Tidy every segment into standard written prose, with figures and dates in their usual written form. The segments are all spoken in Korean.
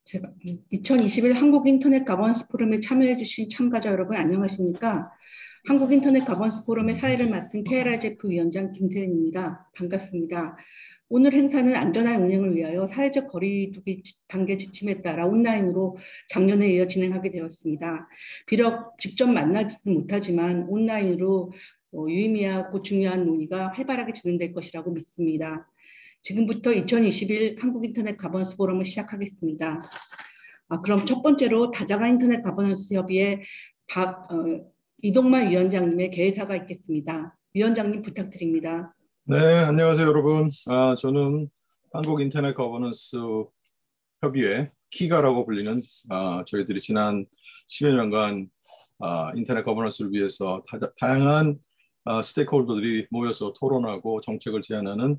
제가 2021 한국인터넷 가버넌스 포럼에 참여해주신 참가자 여러분 안녕하십니까? 한국인터넷 가버넌스 포럼의 사회를 맡은 KRIGF 위원장 김세은입니다. 반갑습니다. 오늘 행사는 안전한 운영을 위하여 사회적 거리두기 단계 지침에 따라 온라인으로 작년에 이어 진행하게 되었습니다. 비록 직접 만나지는 못하지만 온라인으로 유의미하고 중요한 논의가 활발하게 진행될 것이라고 믿습니다. 지금부터 2021 한국인터넷 가버넌스 포럼을 시작하겠습니다. 그럼 첫 번째로 다자가 인터넷 가버넌스 협의회 이동만 위원장님의 개회사가 있겠습니다. 위원장님 부탁드립니다. 네, 안녕하세요 여러분. 저는 한국인터넷 거버넌스 협의회 키가라고 불리는 저희들이 지난 10여 년간 인터넷 거버넌스를 위해서 다양한 스테이크홀더들이 모여서 토론하고 정책을 제안하는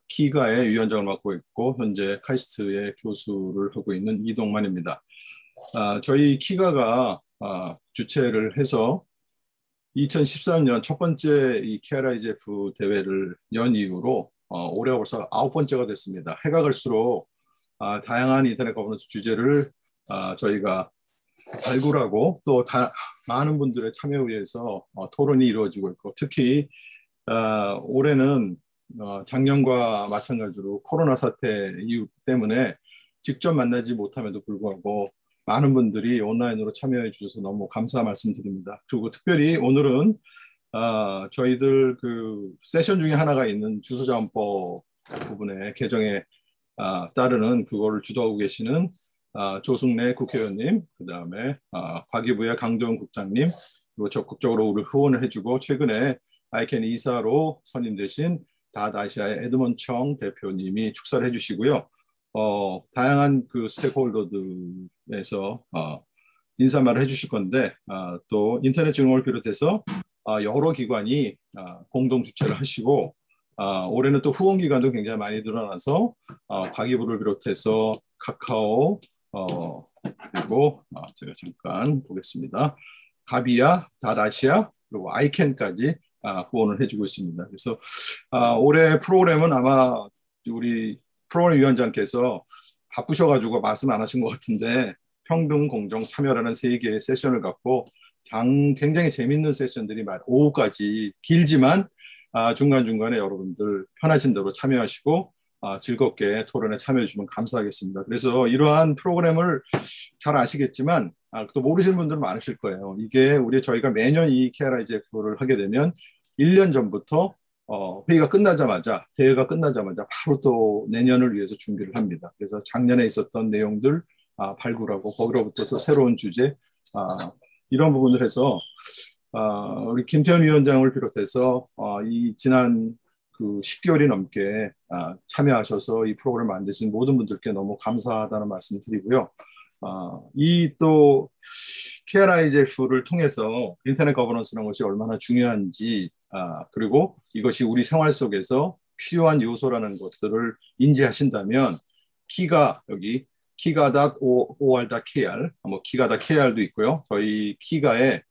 키가의 위원장을 맡고 있고 현재 카이스트의 교수를 하고 있는 이동만입니다. 저희 키가가 주최를 해서 2013년 첫 번째 이 KRIGF 대회를 연 이후로 올해가 벌써 9번째가 됐습니다. 해가 갈수록 다양한 인터넷 거버넌스 주제를 저희가 발굴하고 또 많은 분들의 참여에 의해서 토론이 이루어지고 있고 특히 올해는 작년과 마찬가지로 코로나 사태 이유 때문에 직접 만나지 못함에도 불구하고 많은 분들이 온라인으로 참여해 주셔서 너무 감사 말씀드립니다. 그리고 특별히 오늘은 저희들 그 세션 중에 하나가 있는 주소자원법 부분의 개정에 따르는 그거를 주도하고 계시는 조승래 국회의원님, 그 다음에 과기부의 강도영 국장님, 그리고 적극적으로 우리 후원을 해주고 최근에 아이캔 이사로 선임되신 다아시아의 에드먼청 대표님이 축사를 해주시고요. 다양한 그 스테이크홀더들에서 인사말을 해주실 건데 또 인터넷 증흥을 비롯해서 여러 기관이 공동 주최를 하시고 올해는 또 후원 기관도 굉장히 많이 늘어나서 과기부를 비롯해서 카카오 그리고 제가 잠깐 보겠습니다. 가비아, 다아시아 그리고 아이캔까지 후원을 해주고 있습니다. 그래서 올해 프로그램은 아마 우리 프로그램 위원장께서 바쁘셔가지고 말씀 안 하신 것 같은데 평등, 공정, 참여라는 3개의 세션을 갖고 굉장히 재밌는 세션들이 오후까지 길지만 중간중간에 여러분들 편하신 대로 참여하시고 즐겁게 토론에 참여해 주시면 감사하겠습니다. 그래서 이러한 프로그램을 잘 아시겠지만 또 모르시는 분들은 많으실 거예요. 이게 저희가 매년 이 KRIGF를 하게 되면 1년 전부터 회의가 끝나자마자 대회가 끝나자마자 바로 또 내년을 위해서 준비를 합니다. 그래서 작년에 있었던 내용들 발굴하고 거기로부터 또 새로운 주제 이런 부분을 해서 우리 김태현 위원장을 비롯해서 이 지난 그 10개월이 넘게 참여하셔서 이 프로그램을 만드신 모든 분들께 너무 감사하다는 말씀 드리고요. 이 또 KRIGF를 통해서 인터넷 거버넌스라는 것이 얼마나 중요한지 그리고 이것이 우리 생활 속에서 필요한 요소라는 것들을 인지하신다면 키가 여기 kiga.or.kr kiga.kr도 있고요. 저희 키가에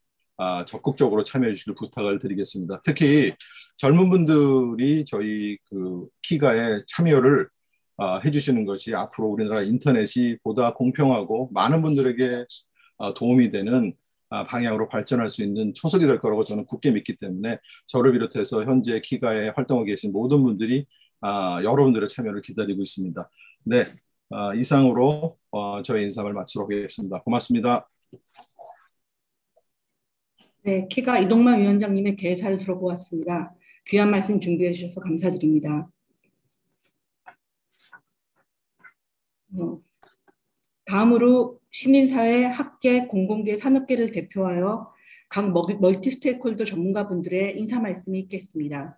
적극적으로 참여해 주시길 부탁을 드리겠습니다. 특히 젊은 분들이 저희 그 키가에 참여를 해주시는 것이 앞으로 우리나라 인터넷이 보다 공평하고 많은 분들에게 도움이 되는 방향으로 발전할 수 있는 초석이 될 거라고 저는 굳게 믿기 때문에 저를 비롯해서 현재 키가에 활동하고 계신 모든 분들이 여러분들의 참여를 기다리고 있습니다. 네, 이상으로 저의 인사를 마치도록 하겠습니다. 고맙습니다. 네, 키가 이동만 위원장님의 개회사를 들어보았습니다. 귀한 말씀 준비해 주셔서 감사드립니다. 다음으로 시민사회, 학계, 공공계, 산업계를 대표하여 각 멀티 스테이크홀더 전문가분들의 인사 말씀이 있겠습니다.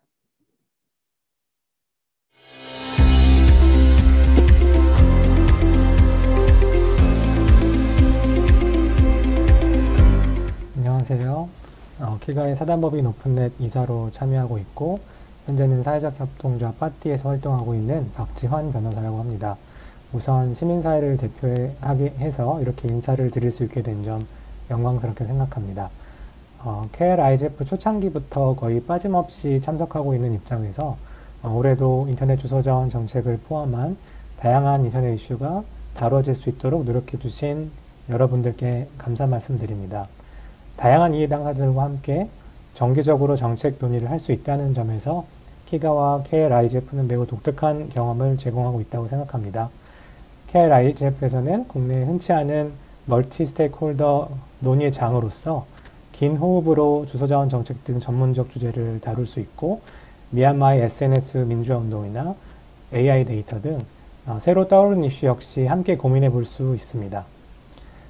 안녕하세요. 키가의 사단법인 오픈넷 이사로 참여하고 있고 현재는 사회적 협동조합 파티에서 활동하고 있는 박지환 변호사라고 합니다. 우선 시민사회를 대표하게 해서 이렇게 인사를 드릴 수 있게 된 점 영광스럽게 생각합니다. KRIGF 초창기부터 거의 빠짐없이 참석하고 있는 입장에서 올해도 인터넷 주소전 정책을 포함한 다양한 인터넷 이슈가 다뤄질 수 있도록 노력해 주신 여러분들께 감사 말씀드립니다. 다양한 이해 당사자들과 함께 정기적으로 정책 논의를 할 수 있다는 점에서 키가와 KLIGF는 매우 독특한 경험을 제공하고 있다고 생각합니다. KLIGF에서는 국내에 흔치 않은 멀티 스테이크홀더 논의의 장으로서 긴 호흡으로 주소자원 정책 등 전문적 주제를 다룰 수 있고, 미얀마의 SNS 민주화 운동이나 AI 데이터 등 새로 떠오르는 이슈 역시 함께 고민해 볼 수 있습니다.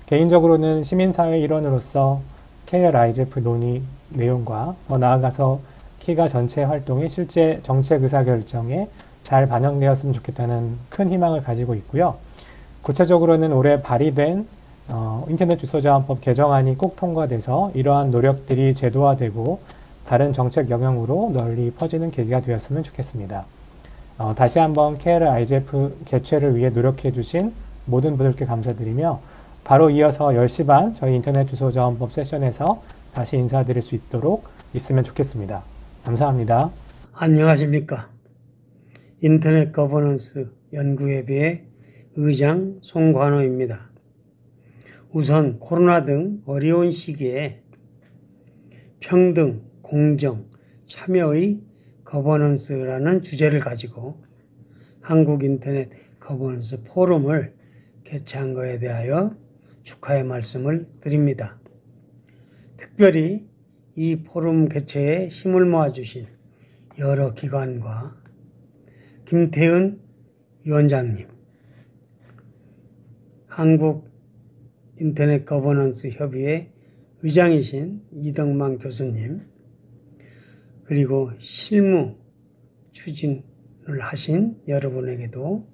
개인적으로는 시민사회 일원으로서 KLIGF 논의 내용과 더 나아가서 키가 전체 활동이 실제 정책 의사결정에 잘 반영되었으면 좋겠다는 큰 희망을 가지고 있고요. 구체적으로는 올해 발의된 인터넷 주소자원법 개정안이 꼭 통과돼서 이러한 노력들이 제도화되고 다른 정책 영역으로 널리 퍼지는 계기가 되었으면 좋겠습니다. 다시 한번 KLIGF 개최를 위해 노력해 주신 모든 분들께 감사드리며, 바로 이어서 10시 반 저희 인터넷 주소자원법 세션에서 다시 인사드릴 수 있도록 있으면 좋겠습니다. 감사합니다. 안녕하십니까. 인터넷 거버넌스 연구협의회 의장 송관호입니다. 우선 코로나 등 어려운 시기에 평등, 공정, 참여의 거버넌스라는 주제를 가지고 한국 인터넷 거버넌스 포럼을 개최한 것에 대하여 축하의 말씀을 드립니다. 특별히 이 포럼 개최에 힘을 모아주신 여러 기관과 김태은 위원장님, 한국 인터넷 거버넌스 협의회 의장이신 이덕만 교수님, 그리고 실무 추진을 하신 여러분에게도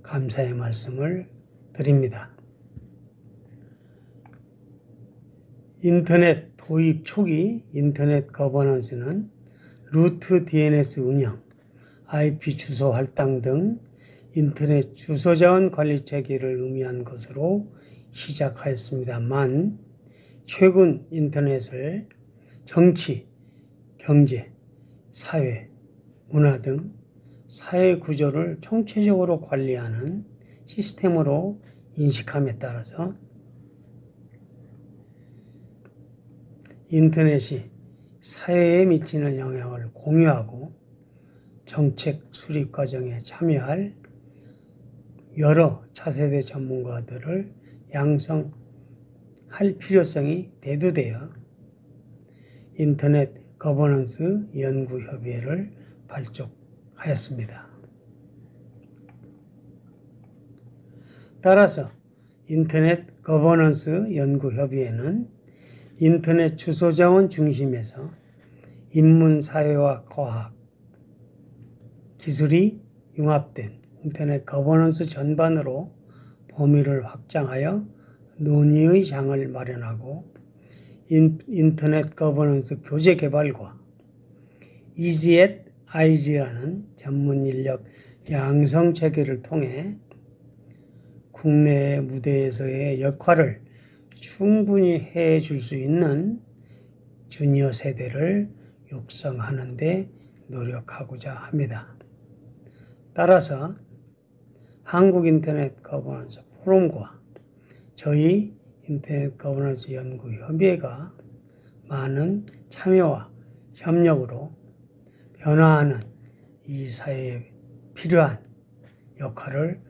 감사의 말씀을 드립니다. 인터넷 도입 초기 인터넷 거버넌스는 루트 DNS 운영, IP 주소 할당 등 인터넷 주소자원 관리 체계를 의미한 것으로 시작하였습니다만, 최근 인터넷을 정치, 경제, 사회, 문화 등 사회 구조를 총체적으로 관리하는 시스템으로 인식함에 따라서 인터넷이 사회에 미치는 영향을 공유하고 정책 수립 과정에 참여할 여러 차세대 전문가들을 양성할 필요성이 대두되어 인터넷 거버넌스 연구협의회를 발족하였습니다. 따라서 인터넷 거버넌스 연구협의회는 인터넷 주소자원 중심에서 인문사회와 과학, 기술이 융합된 인터넷 거버넌스 전반으로 범위를 확장하여 논의의 장을 마련하고 인터넷 거버넌스 교재 개발과 Easy at IG라는 전문 인력 양성 체계를 통해 국내 무대에서의 역할을 충분히 해줄 수 있는 주니어 세대를 육성하는 데 노력하고자 합니다. 따라서 한국 인터넷 거버넌스 포럼과 저희 인터넷 거버넌스 연구협의회가 많은 참여와 협력으로 변화하는 이 사회에 필요한 역할을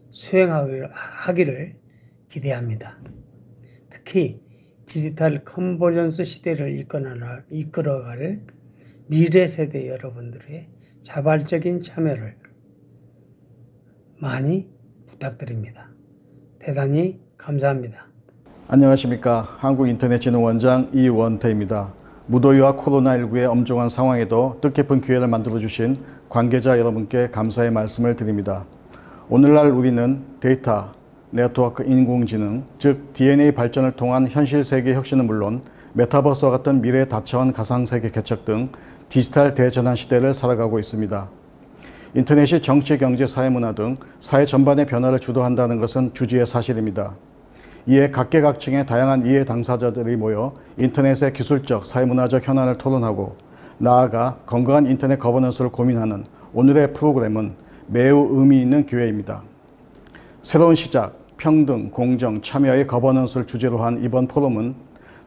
수행하기를 기대합니다. 특히 디지털 컨버전스 시대를 이끌어갈 미래 세대 여러분들의 자발적인 참여를 많이 부탁드립니다. 대단히 감사합니다. 안녕하십니까. 한국인터넷진흥원장 이원태입니다. 무더위와 코로나19의 엄중한 상황에도 뜻깊은 기회를 만들어주신 관계자 여러분께 감사의 말씀을 드립니다. 오늘날 우리는 데이터, 네트워크, 인공지능, 즉 DNA 발전을 통한 현실 세계 혁신은 물론 메타버스와 같은 미래 다차원 가상세계 개척 등 디지털 대전환 시대를 살아가고 있습니다. 인터넷이 정치, 경제, 사회문화 등 사회 전반의 변화를 주도한다는 것은 주지의 사실입니다. 이에 각계각층의 다양한 이해 당사자들이 모여 인터넷의 기술적, 사회문화적 현안을 토론하고 나아가 건강한 인터넷 거버넌스를 고민하는 오늘의 프로그램은 매우 의미 있는 기회입니다. 새로운 시작, 평등, 공정, 참여의 거버넌스를 주제로 한 이번 포럼은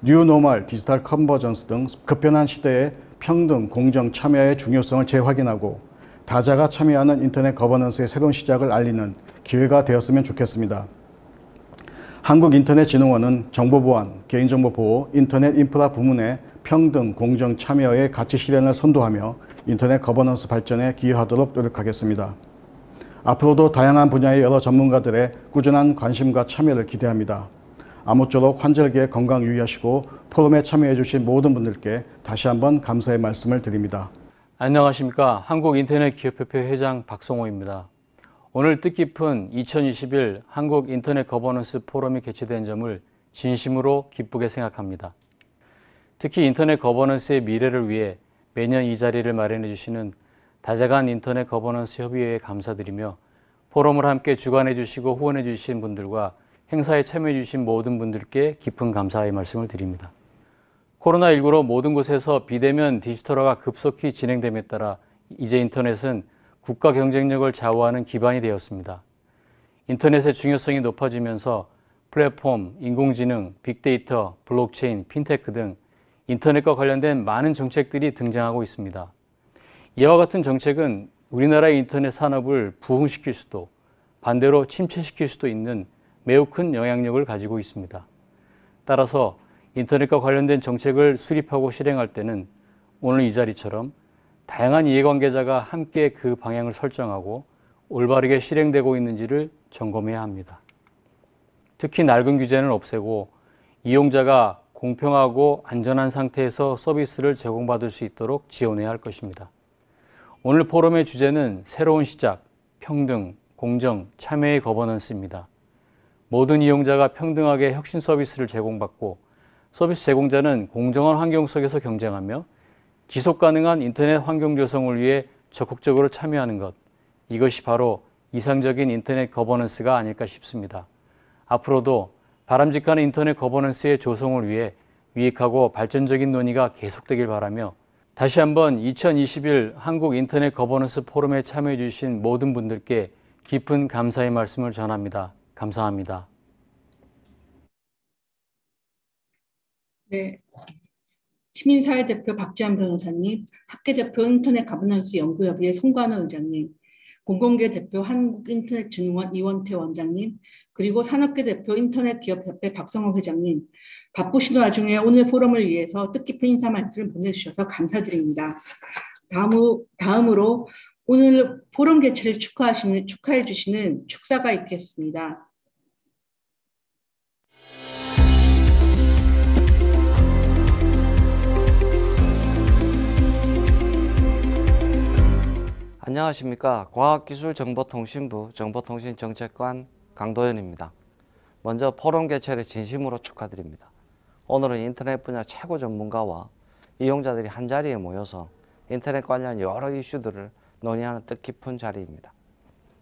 뉴노멀, 디지털 컨버전스 등 급변한 시대에 평등, 공정, 참여의 중요성을 재확인하고 다자가 참여하는 인터넷 거버넌스의 새로운 시작을 알리는 기회가 되었으면 좋겠습니다. 한국인터넷진흥원은 정보보안, 개인정보 보호, 인터넷 인프라 부문의 평등, 공정, 참여의 가치 실현을 선도하며 인터넷 거버넌스 발전에 기여하도록 노력하겠습니다. 앞으로도 다양한 분야의 여러 전문가들의 꾸준한 관심과 참여를 기대합니다. 아무쪼록 환절기에 건강 유의하시고 포럼에 참여해 주신 모든 분들께 다시 한번 감사의 말씀을 드립니다. 안녕하십니까. 한국인터넷기업협회 회장 박성호입니다. 오늘 뜻깊은 2021 한국인터넷 거버넌스 포럼이 개최된 점을 진심으로 기쁘게 생각합니다. 특히 인터넷 거버넌스의 미래를 위해 매년 이 자리를 마련해 주시는 다재간 인터넷 거버넌스 협의회에 감사드리며 포럼을 함께 주관해 주시고 후원해 주신 분들과 행사에 참여해 주신 모든 분들께 깊은 감사의 말씀을 드립니다. 코로나19로 모든 곳에서 비대면 디지털화가 급속히 진행됨에 따라 이제 인터넷은 국가 경쟁력을 좌우하는 기반이 되었습니다. 인터넷의 중요성이 높아지면서 플랫폼, 인공지능, 빅데이터, 블록체인, 핀테크 등 인터넷과 관련된 많은 정책들이 등장하고 있습니다. 이와 같은 정책은 우리나라의 인터넷 산업을 부흥시킬 수도 반대로 침체시킬 수도 있는 매우 큰 영향력을 가지고 있습니다. 따라서 인터넷과 관련된 정책을 수립하고 실행할 때는 오늘 이 자리처럼 다양한 이해관계자가 함께 그 방향을 설정하고 올바르게 실행되고 있는지를 점검해야 합니다. 특히 낡은 규제는 없애고 이용자가 공평하고 안전한 상태에서 서비스를 제공받을 수 있도록 지원해야 할 것입니다. 오늘 포럼의 주제는 새로운 시작, 평등, 공정, 참여의 거버넌스입니다. 모든 이용자가 평등하게 혁신 서비스를 제공받고 서비스 제공자는 공정한 환경 속에서 경쟁하며 지속 가능한 인터넷 환경 조성을 위해 적극적으로 참여하는 것, 이것이 바로 이상적인 인터넷 거버넌스가 아닐까 싶습니다. 앞으로도 바람직한 인터넷 거버넌스의 조성을 위해 유익하고 발전적인 논의가 계속되길 바라며 다시 한번 2021 한국 인터넷 거버넌스 포럼에 참여해 주신 모든 분들께 깊은 감사의 말씀을 전합니다. 감사합니다. 네, 시민사회 대표 박지환 변호사님, 학계 대표 인터넷 거버넌스 연구협의회 송관호 의장님, 공공계 대표 한국인터넷진흥원 이원태 원장님, 그리고 산업계 대표 인터넷기업협회 박성호 회장님, 바쁘신 와중에 오늘 포럼을 위해서 뜻깊은 인사 말씀을 보내주셔서 감사드립니다. 다음으로 오늘 포럼 개최를 축하해 주시는 축사가 있겠습니다. 안녕하십니까. 과학기술정보통신부 정보통신정책관 강도현입니다. 먼저 포럼 개최를 진심으로 축하드립니다. 오늘은 인터넷 분야 최고 전문가와 이용자들이 한자리에 모여서 인터넷 관련 여러 이슈들을 논의하는 뜻깊은 자리입니다.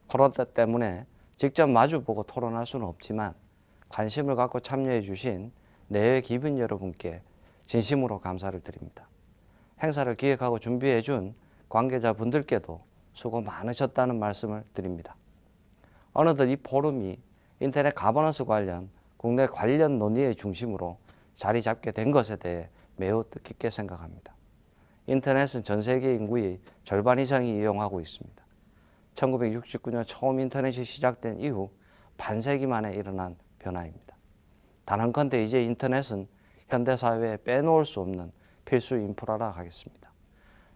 코로나 때문에 직접 마주보고 토론할 수는 없지만 관심을 갖고 참여해 주신 내외 기빈 여러분께 진심으로 감사를 드립니다. 행사를 기획하고 준비해 준 관계자분들께도 수고 많으셨다는 말씀을 드립니다. 어느덧 이 포럼이 인터넷 거버넌스 관련 국내 관련 논의의 중심으로 자리 잡게 된 것에 대해 매우 뜻깊게 생각합니다. 인터넷은 전 세계 인구의 절반 이상이 이용하고 있습니다. 1969년 처음 인터넷이 시작된 이후 반세기 만에 일어난 변화입니다. 단언컨대 이제 인터넷은 현대사회에 빼놓을 수 없는 필수 인프라라 하겠습니다.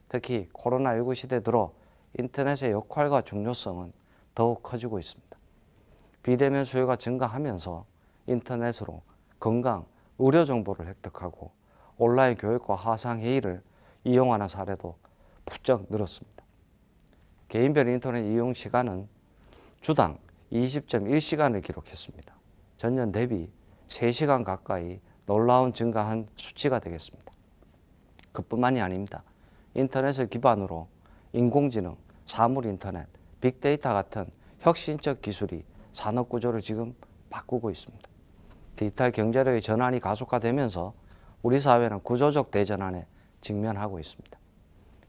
특히 코로나19 시대 들어 인터넷의 역할과 중요성은 더욱 커지고 있습니다. 비대면 수요가 증가하면서 인터넷으로 건강, 의료 정보를 획득하고 온라인 교육과 화상회의를 이용하는 사례도 부쩍 늘었습니다. 개인별 인터넷 이용 시간은 주당 20.1시간을 기록했습니다. 전년 대비 3시간 가까이 놀라운 증가한 수치가 되겠습니다. 그뿐만이 아닙니다. 인터넷을 기반으로 인공지능, 사물인터넷, 빅데이터 같은 혁신적 기술이 산업구조를 지금 바꾸고 있습니다. 디지털 경제력의 전환이 가속화되면서 우리 사회는 구조적 대전환에 직면하고 있습니다.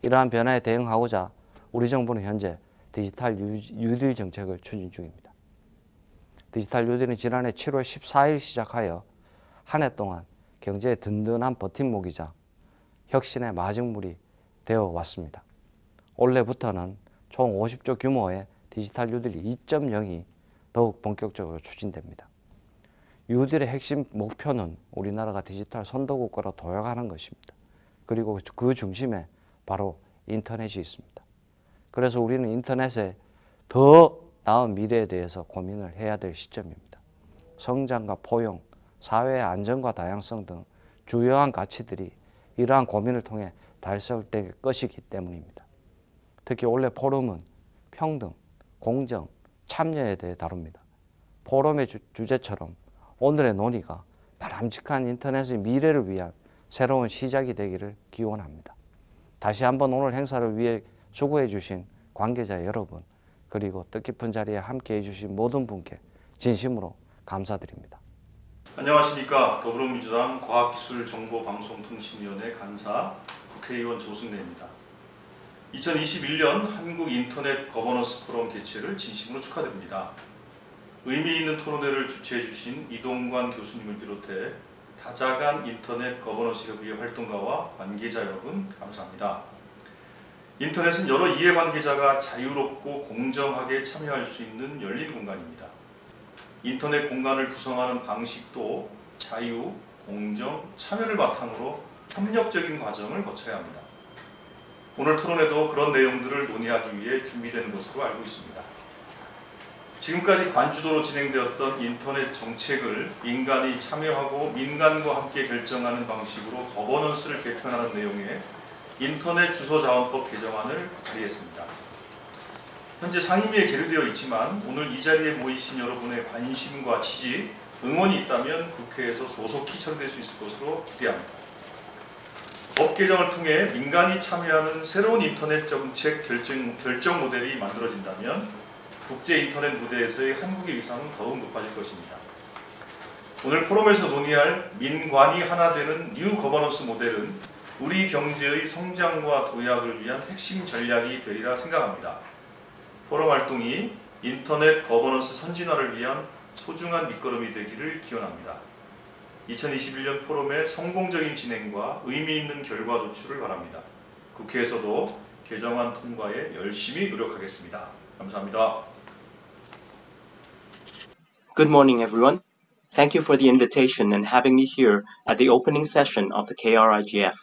이러한 변화에 대응하고자 우리 정부는 현재 디지털 뉴딜 정책을 추진 중입니다. 디지털 뉴딜은 지난해 7월 14일 시작하여 한 해 동안 경제의 든든한 버팀목이자 혁신의 마중물이 되어 왔습니다. 올해부터는 총 50조 규모의 디지털 뉴딜 2.0이 더욱 본격적으로 추진됩니다. 뉴딜의 핵심 목표는 우리나라가 디지털 선도국가로 도약하는 것입니다. 그리고 그 중심에 바로 인터넷이 있습니다. 그래서 우리는 인터넷의 더 나은 미래에 대해서 고민을 해야 될 시점입니다. 성장과 포용, 사회의 안정과 다양성 등 주요한 가치들이 이러한 고민을 통해 달성될 것이기 때문입니다. 특히 올해 포럼은 평등, 공정, 참여에 대해 다룹니다. 포럼의 주제처럼 오늘의 논의가 바람직한 인터넷의 미래를 위한 새로운 시작이 되기를 기원합니다. 다시 한번 오늘 행사를 위해 수고해 주신 관계자 여러분, 그리고 뜻깊은 자리에 함께해 주신 모든 분께 진심으로 감사드립니다. 안녕하십니까. 더불어민주당 과학기술정보방송통신위원회 간사 국회의원 조승래입니다. 2021년 한국인터넷 거버넌스 포럼 개최를 진심으로 축하드립니다. 의미 있는 토론회를 주최해 주신 이동관 교수님을 비롯해 다자간 인터넷 거버넌스 협의회 활동가와 관계자 여러분 감사합니다. 인터넷은 여러 이해관계자가 자유롭고 공정하게 참여할 수 있는 열린 공간입니다. 인터넷 공간을 구성하는 방식도 자유, 공정, 참여를 바탕으로 협력적인 과정을 거쳐야 합니다. 오늘 토론에도 그런 내용들을 논의하기 위해 준비된 것으로 알고 있습니다. 지금까지 관주도로 진행되었던 인터넷 정책을 인간이 참여하고 민간과 함께 결정하는 방식으로 거버넌스를 개편하는 내용의 인터넷 주소자원법 개정안을 발의했습니다. 현재 상임위에 계류되어 있지만 오늘 이 자리에 모이신 여러분의 관심과 지지, 응원이 있다면 국회에서 소속히 처리될 수 있을 것으로 기대합니다. 법 개정을 통해 민간이 참여하는 새로운 인터넷 정책 결정 모델이 만들어진다면 국제 인터넷 무대에서의 한국의 위상은 더욱 높아질 것입니다. 오늘 포럼에서 논의할 민관이 하나 되는 뉴 거버넌스 모델은 우리 경제의 성장과 도약을 위한 핵심 전략이 되리라 생각합니다. 포럼 활동이 인터넷 거버넌스 선진화를 위한 소중한 밑거름이 되기를 기원합니다. 2021년 포럼의 성공적인 진행과 의미 있는 결과 도출을 바랍니다. 국회에서도 개정안 통과에 열심히 노력하겠습니다. 감사합니다. Good morning, everyone. Thank you for the invitation and having me here at the opening session of the KRIGF.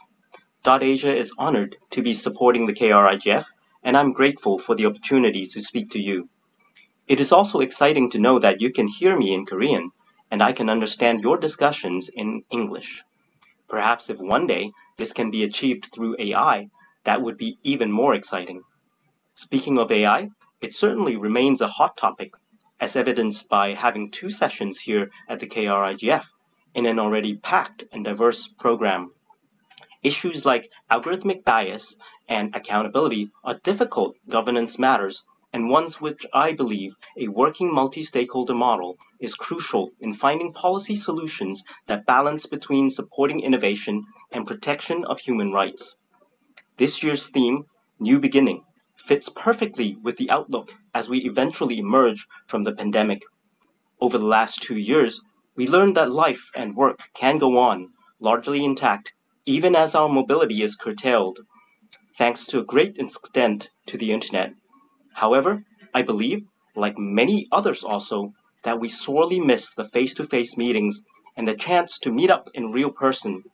.Asia is honored to be supporting the KRIGF, and I'm grateful for the opportunity to speak to you. It is also exciting to know that you can hear me in Korean, and I can understand your discussions in English. Perhaps if one day this can be achieved through AI, that would be even more exciting. Speaking of AI, it certainly remains a hot topic, as evidenced by having 2 sessions here at the KRIGF in an already packed and diverse program. Issues like algorithmic bias and accountability are difficult governance matters, and ones which I believe a working multi-stakeholder model is crucial in finding policy solutions that balance between supporting innovation and protection of human rights. This year's theme, New Beginning, fits perfectly with the outlook as we eventually emerge from the pandemic. Over the last 2 years, we learned that life and work can go on, largely intact, even as our mobility is curtailed, thanks to a great extent to the internet. However, I believe, like many others also, that we sorely miss the face-to-face meetings and the chance to meet up in real person.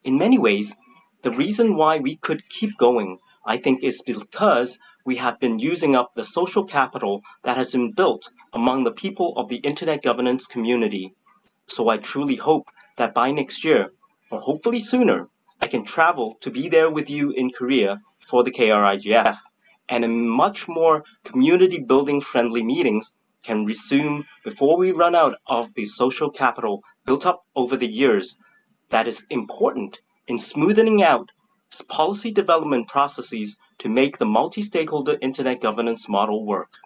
In many ways, the reason why we could keep going, I think, is because we have been using up the social capital that has been built among the people of the internet governance community. So I truly hope that by next year, or hopefully sooner, I can travel to be there with you in Korea for the KRIGF, and in much more community-building friendly meetings can resume before we run out of the social capital built up over the years that is important in smoothing out policy development processes to make the multi-stakeholder internet governance model work.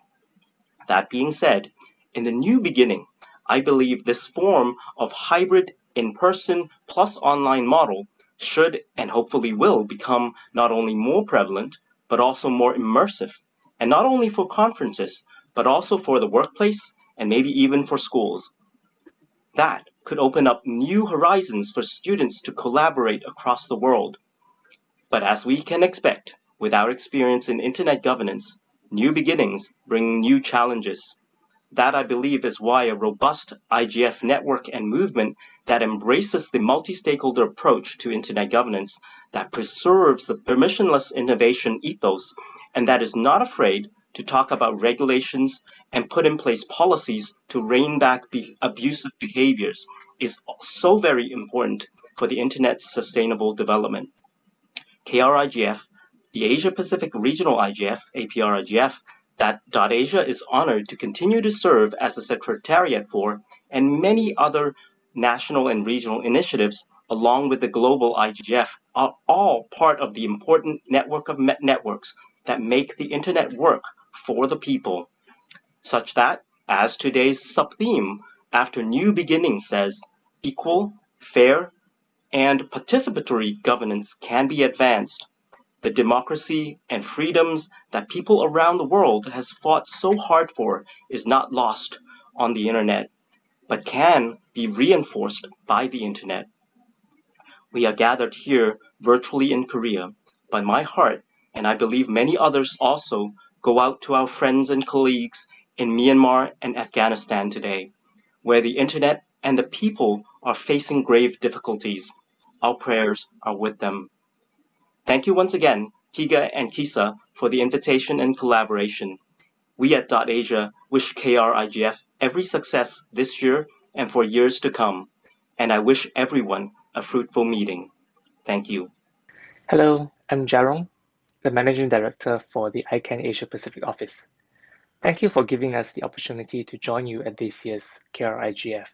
That being said, in the new beginning, I believe this form of hybrid in-person plus online model should and hopefully will become not only more prevalent, but also more immersive, and not only for conferences, but also for the workplace and maybe even for schools. That could open up new horizons for students to collaborate across the world. But as we can expect, without experience in internet governance, new beginnings bring new challenges. That, I believe, is why a robust IGF network and movement that embraces the multi-stakeholder approach to internet governance, that preserves the permissionless innovation ethos, and that is not afraid to talk about regulations and put in place policies to rein back abusive behaviors, is so very important for the internet's sustainable development. KRIGF, the Asia Pacific Regional IGF, APRIGF, that .Asia is honored to continue to serve as a secretariat for, and many other national and regional initiatives along with the global IGF are all part of the important network of networks that make the internet work for the people, such that, as today's sub-theme after New Beginnings says, equal, fair, and participatory governance can be advanced. The democracy and freedoms that people around the world has fought so hard for is not lost on the internet, but can be reinforced by the internet. We are gathered here virtually in Korea, but my heart, and I believe many others also, go out to our friends and colleagues in Myanmar and Afghanistan today, where the internet and the people are facing grave difficulties. Our prayers are with them. Thank you once again, Kiga and Kisa, for the invitation and collaboration. We at .Asia wish KRIGF every success this year and for years to come, and I wish everyone a fruitful meeting. Thank you. Hello, I'm Jarong, the Managing Director for the ICANN Asia Pacific Office. Thank you for giving us the opportunity to join you at this year's KRIGF.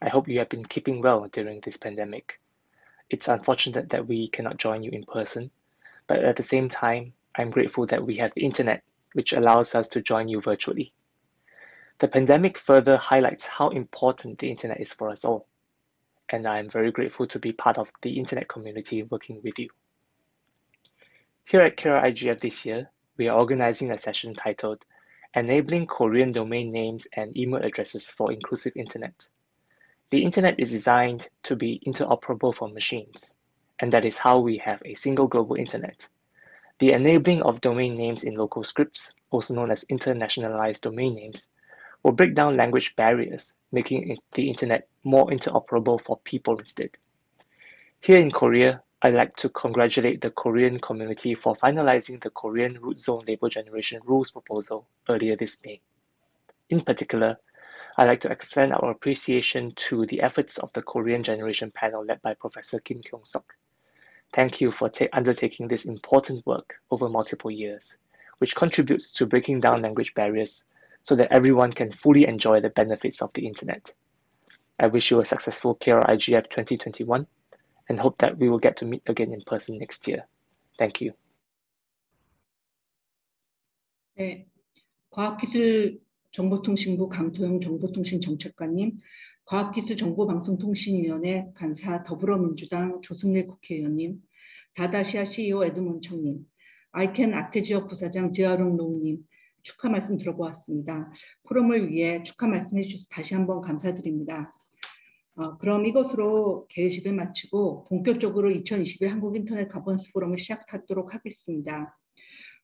I hope you have been keeping well during this pandemic. It's unfortunate that we cannot join you in person, but at the same time, I'm grateful that we have the internet, which allows us to join you virtually. The pandemic further highlights how important the internet is for us all, and I'm very grateful to be part of the internet community working with you. Here at KRIGF this year, we are organizing a session titled Enabling Korean Domain Names and Email Addresses for Inclusive Internet. The internet is designed to be interoperable for machines, and that is how we have a single global internet. The enabling of domain names in local scripts, also known as internationalized domain names, will break down language barriers, making the internet more interoperable for people instead. Here in Korea, I'd like to congratulate the Korean community for finalizing the Korean root zone label generation rules proposal earlier this May. In particular, I'd like to extend our appreciation to the efforts of the Korean Generation Panel led by Professor Kim Kyung-sok. Thank you for undertaking this important work over multiple years, which contributes to breaking down language barriers so that everyone can fully enjoy the benefits of the internet. I wish you a successful KRIGF 2021 and hope that we will get to meet again in person next year. Thank you. 네, 과학기술정보통신부 강도영 정보통신정책관님, 과학기술정보방송통신위원회 간사 더불어민주당 조승래 국회의원님, 다다시아 CEO 에드몬청님, 아이캔 악태지역 부사장 제아롱 노우님, 축하 말씀 들어보았습니다. 포럼을 위해 축하 말씀해 주셔서 다시 한번 감사드립니다. 그럼 이것으로 개회식을 마치고 본격적으로 2021 한국인터넷 가버넌스 포럼을 시작하도록 하겠습니다.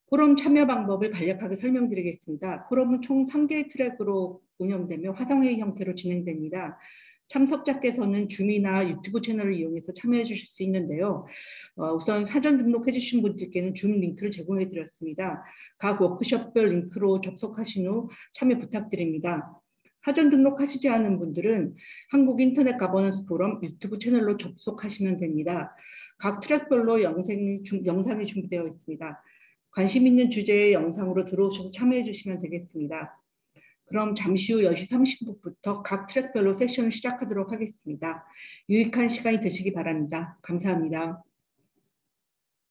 포럼 참여 방법을 간략하게 설명드리겠습니다. 포럼은 총 3개의 트랙으로 운영되며 화상회의 형태로 진행됩니다. 참석자께서는 줌이나 유튜브 채널을 이용해서 참여해 주실 수 있는데요. 우선 사전 등록해 주신 분들께는 줌 링크를 제공해 드렸습니다. 각 워크숍별 링크로 접속하신 후 참여 부탁드립니다. 사전 등록하시지 않은 분들은 한국인터넷 가버넌스 포럼 유튜브 채널로 접속하시면 됩니다. 각 트랙별로 영상이 준비되어 있습니다. 관심 있는 주제의 영상으로 들어오셔서 참여해 주시면 되겠습니다. 그럼 잠시 후 10시 30분부터 각 트랙별로 세션을 시작하도록 하겠습니다. 유익한 시간이 되시기 바랍니다. 감사합니다.